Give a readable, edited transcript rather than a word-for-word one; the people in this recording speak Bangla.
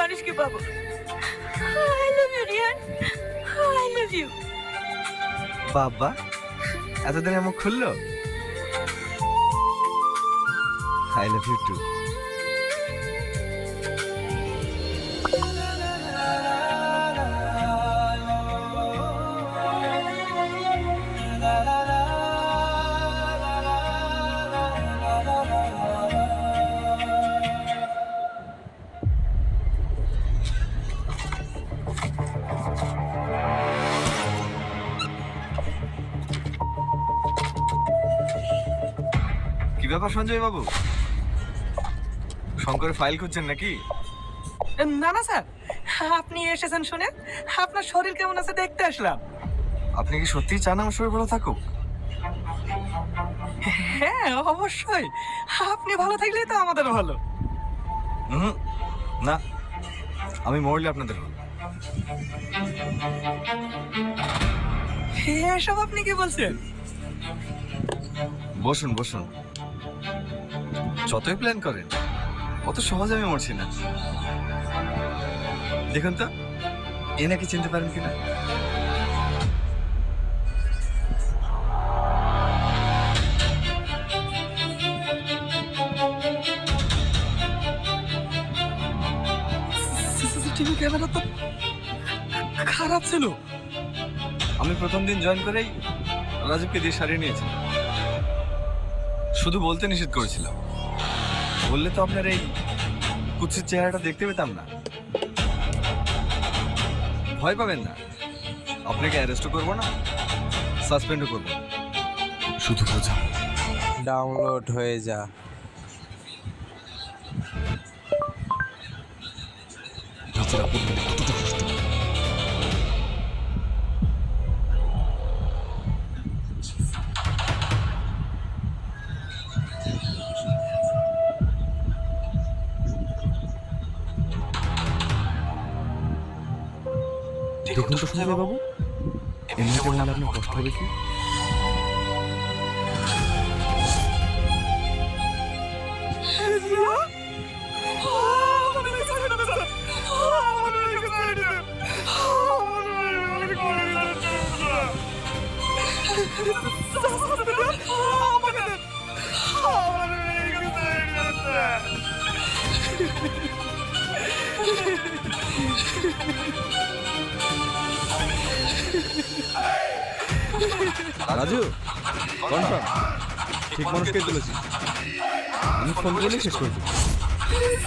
মানুষকে পাবো। I love you Riyan, I love you. বাবা এতদিনে মুখ খুললো। I love you too. কি ব্যাপার সঞ্জয় বাবু, শঙ্করের ফাইল খুঁজছেন নাকি? না না স্যার, আপনি এসেছেন শুনে আপনার শরীর কেমন আছে দেখতে আসলাম। আপনি কি সত্যিই চান আমার শরীর ভালো থাকুক? হ্যাঁ অবশ্যই, আপনি ভালো থাকলেই তো আমাদের ভালো। না, আমি মরলে আপনাদের ভালো। এসব আপনি কি বলছেন? বসুন বসুন, যতই প্ল্যান করেন অত সহজে আমি মরছি না। দেখুন তো এনাকে চিনতে পারেন কিনা? সিসিটিভি ক্যামেরা তো খারাপ ছিল। আমি প্রথম দিন জয়েন করেই রাজীবকে দিয়ে সারিয়ে নিয়েছি। শুধু বলতে নিষেধ করেছিলাম, বললে তো আপনার এই কুৎসিত চেহারাটা দেখতে পেতাম না। ভয় পাবেন না, আপনাকে অ্যারেস্টও করবো না, সাসপেন্ডও করবো না। শুধু বোঝা ডাউনলোড হয়ে যা। নিজেরা বলবেন কতটা কষ্ট। দেখুন তো সঞ্জয় বাবু, এমনিতে বললে আপনার কষ্ট হবে কি? রাজু কনফার্ম ঠিক মানুষকেই তুলেছি। আমি ফোন করলেই শেষ করে দিই।